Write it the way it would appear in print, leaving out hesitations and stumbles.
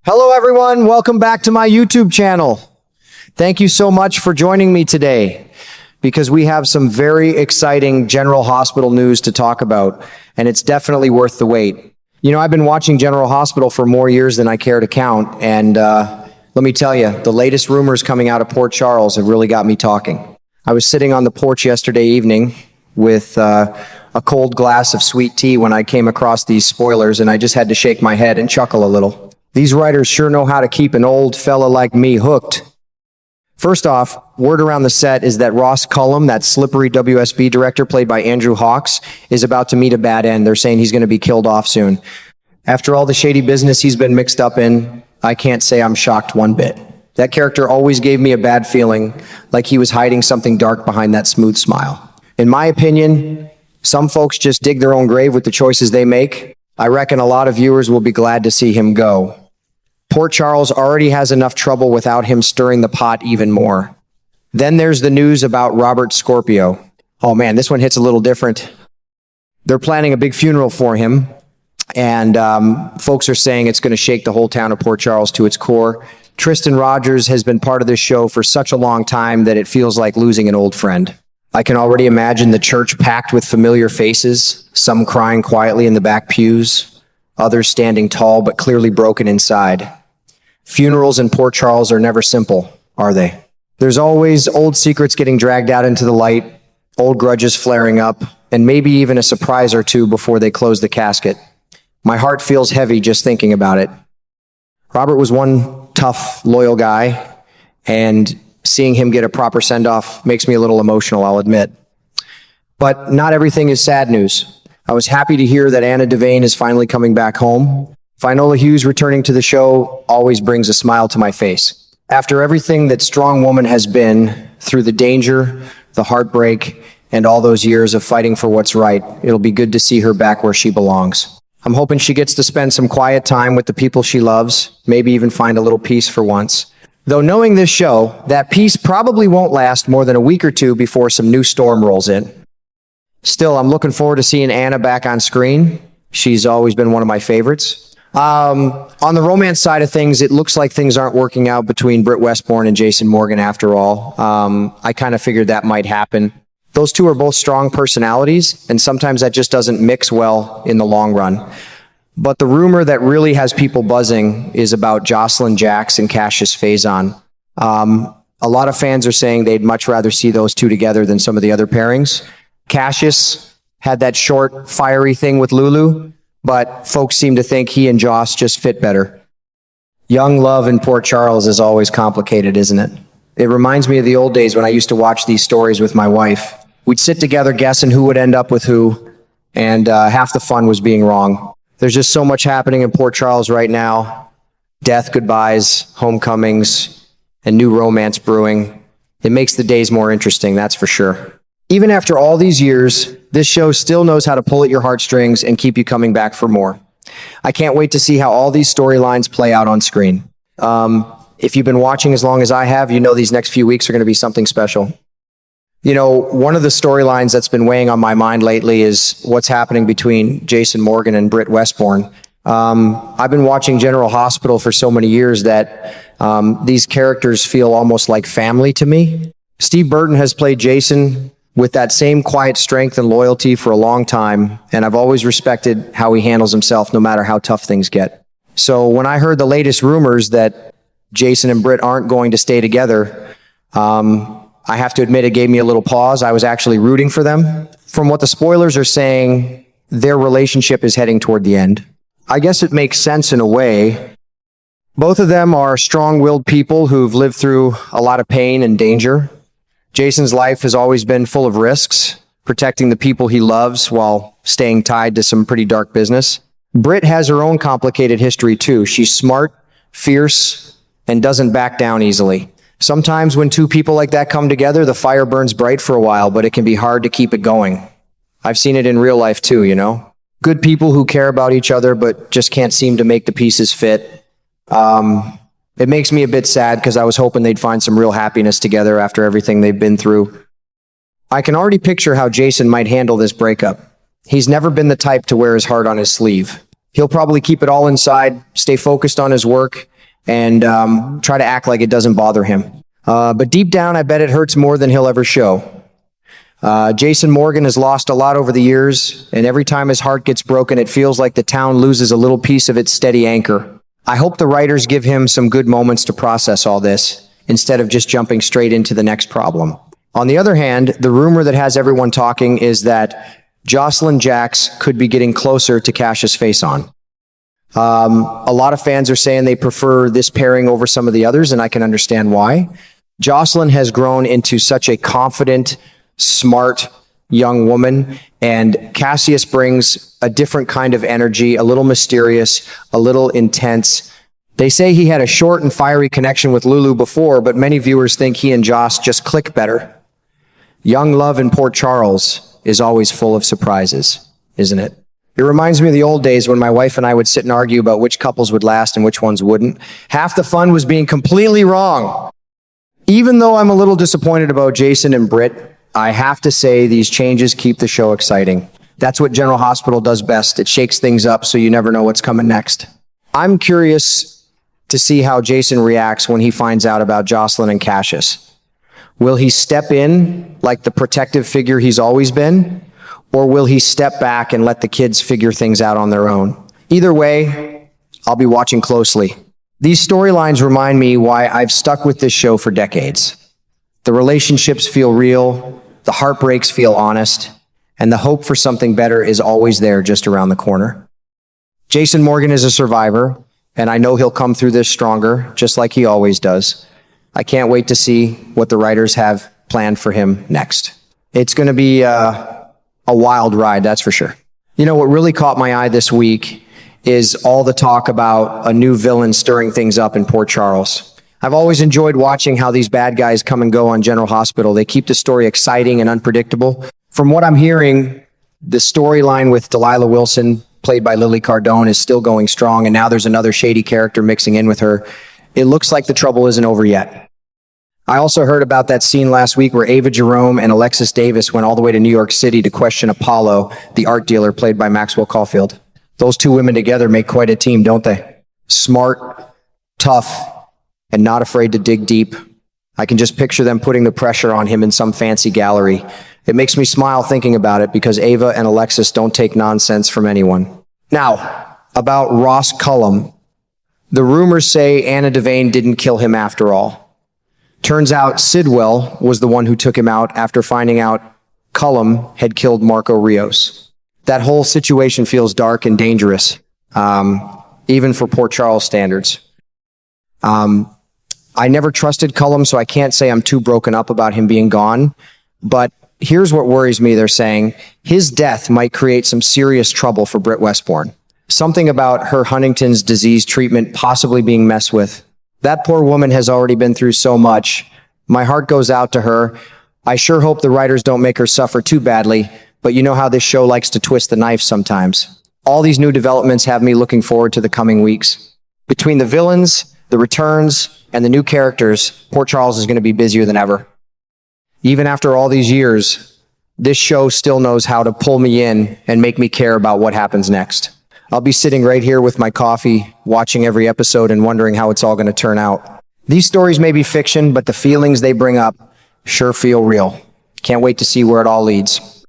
Hello everyone, welcome back to my YouTube channel. Thank you so much for joining me today because we have some very exciting General Hospital news to talk about, and it's definitely worth the wait. You know, I've been watching General Hospital for more years than I care to count, and let me tell you, the latest rumors coming out of Port Charles have really got me talking. I was sitting on the porch yesterday evening with a cold glass of sweet tea when I came across these spoilers, and I just had to shake my head and chuckle a little. These writers sure know how to keep an old fella like me hooked. First off, word around the set is that Ross Cullum, that slippery WSB director played by Andrew Hawks, is about to meet a bad end. They're saying he's going to be killed off soon. After all the shady business he's been mixed up in, I can't say I'm shocked one bit. That character always gave me a bad feeling, like he was hiding something dark behind that smooth smile. In my opinion, some folks just dig their own grave with the choices they make. I reckon a lot of viewers will be glad to see him go. Port Charles already has enough trouble without him stirring the pot even more. Then there's the news about Robert Scorpio. Oh man, this one hits a little different. They're planning a big funeral for him, and folks are saying it's going to shake the whole town of Port Charles to its core. Tristan Rogers has been part of this show for such a long time that it feels like losing an old friend. I can already imagine the church packed with familiar faces, some crying quietly in the back pews, others standing tall but clearly broken inside. Funerals in Port Charles are never simple, are they? There's always old secrets getting dragged out into the light, old grudges flaring up, and maybe even a surprise or two before they close the casket. My heart feels heavy just thinking about it. Robert was one tough, loyal guy, and seeing him get a proper send-off makes me a little emotional, I'll admit. But not everything is sad news. I was happy to hear that Anna Devane is finally coming back home. Viola Hughes returning to the show always brings a smile to my face. After everything that Strong Woman has been through, the danger, the heartbreak, and all those years of fighting for what's right, it'll be good to see her back where she belongs. I'm hoping she gets to spend some quiet time with the people she loves, maybe even find a little peace for once. Though knowing this show, that peace probably won't last more than a week or two before some new storm rolls in. Still, I'm looking forward to seeing Anna back on screen. She's always been one of my favorites. On the romance side of things, it looks like things aren't working out between Britt Westbourne and Jason Morgan after all. I kind of figured that might happen. Those two are both strong personalities, and sometimes that just doesn't mix well in the long run. But the rumor that really has people buzzing is about Jocelyn Jax and Cassius Faison. A lot of fans are saying they'd much rather see those two together than some of the other pairings. Cassius had that short, fiery thing with Lulu, but folks seem to think he and Joss just fit better. Young love in Port Charles is always complicated, isn't it? It reminds me of the old days when I used to watch these stories with my wife. We'd sit together guessing who would end up with who, and half the fun was being wrong. There's just so much happening in Port Charles right now. Death goodbyes, homecomings, and new romance brewing. It makes the days more interesting, that's for sure. Even after all these years, this show still knows how to pull at your heartstrings and keep you coming back for more. I can't wait to see how all these storylines play out on screen. If you've been watching as long as I have, you know these next few weeks are going to be something special. You know, one of the storylines that's been weighing on my mind lately is what's happening between Jason Morgan and Britt Westbourne. I've been watching General Hospital for so many years that these characters feel almost like family to me. Steve Burton has played Jason with that same quiet strength and loyalty for a long time, and I've always respected how he handles himself no matter how tough things get. So when I heard the latest rumors that Jason and Britt aren't going to stay together, I have to admit it gave me a little pause. I was actually rooting for them. From what the spoilers are saying, their relationship is heading toward the end. I guess it makes sense in a way. Both of them are strong-willed people who've lived through a lot of pain and danger. Jason's life has always been full of risks, protecting the people he loves while staying tied to some pretty dark business. Britt has her own complicated history too. She's smart, fierce, and doesn't back down easily. Sometimes when two people like that come together, the fire burns bright for a while, but it can be hard to keep it going. I've seen it in real life too, you know? Good people who care about each other, but just can't seem to make the pieces fit. It makes me a bit sad because I was hoping they'd find some real happiness together after everything they've been through. I can already picture how Jason might handle this breakup. He's never been the type to wear his heart on his sleeve. He'll probably keep it all inside, stay focused on his work, and try to act like it doesn't bother him. But deep down, I bet it hurts more than he'll ever show. Jason Morgan has lost a lot over the years, and every time his heart gets broken, it feels like the town loses a little piece of its steady anchor. I hope the writers give him some good moments to process all this, instead of just jumping straight into the next problem. On the other hand, the rumor that has everyone talking is that Jocelyn Jax could be getting closer to Cassius Faison. A lot of fans are saying they prefer this pairing over some of the others, and I can understand why. Jocelyn has grown into such a confident, smart young woman, and Cassius brings a different kind of energy, a little mysterious, a little intense. They say he had a short and fiery connection with Lulu before, but many viewers think he and Joss just click better. Young love in Port Charles is always full of surprises, isn't it? It reminds me of the old days when my wife and I would sit and argue about which couples would last and which ones wouldn't. Half the fun was being completely wrong. Even though I'm a little disappointed about Jason and Britt, I have to say these changes keep the show exciting. That's what General Hospital does best. It shakes things up so you never know what's coming next. I'm curious to see how Jason reacts when he finds out about Jocelyn and Cassius. Will he step in like the protective figure he's always been? Or will he step back and let the kids figure things out on their own? Either way, I'll be watching closely. These storylines remind me why I've stuck with this show for decades. The relationships feel real, the heartbreaks feel honest, and the hope for something better is always there just around the corner. Jason Morgan is a survivor, and I know he'll come through this stronger, just like he always does. I can't wait to see what the writers have planned for him next. It's going to be a wild ride, that's for sure. You know, what really caught my eye this week is all the talk about a new villain stirring things up in Port Charles. I've always enjoyed watching how these bad guys come and go on General Hospital. They keep the story exciting and unpredictable. From what I'm hearing, the storyline with Delilah Wilson, played by Lily Cardone, is still going strong, and now there's another shady character mixing in with her. It looks like the trouble isn't over yet. I also heard about that scene last week where Ava Jerome and Alexis Davis went all the way to New York City to question Apollo, the art dealer played by Maxwell Caulfield. Those two women together make quite a team, don't they? Smart, tough, and not afraid to dig deep. I can just picture them putting the pressure on him in some fancy gallery. It makes me smile thinking about it because Ava and Alexis don't take nonsense from anyone. Now, about Ross Cullum. The rumors say Anna Devane didn't kill him after all. Turns out Sidwell was the one who took him out after finding out Cullum had killed Marco Rios. That whole situation feels dark and dangerous, even for Port Charles standards. I never trusted Cullum, so I can't say I'm too broken up about him being gone. But here's what worries me, they're saying. His death might create some serious trouble for Britt Westbourne. Something about her Huntington's disease treatment possibly being messed with. That poor woman has already been through so much. My heart goes out to her. I sure hope the writers don't make her suffer too badly, but you know how this show likes to twist the knife sometimes. All these new developments have me looking forward to the coming weeks. Between the villains, the returns, and the new characters, Port Charles is going to be busier than ever. Even after all these years, this show still knows how to pull me in and make me care about what happens next. I'll be sitting right here with my coffee, watching every episode and wondering how it's all going to turn out. These stories may be fiction, but the feelings they bring up sure feel real. Can't wait to see where it all leads.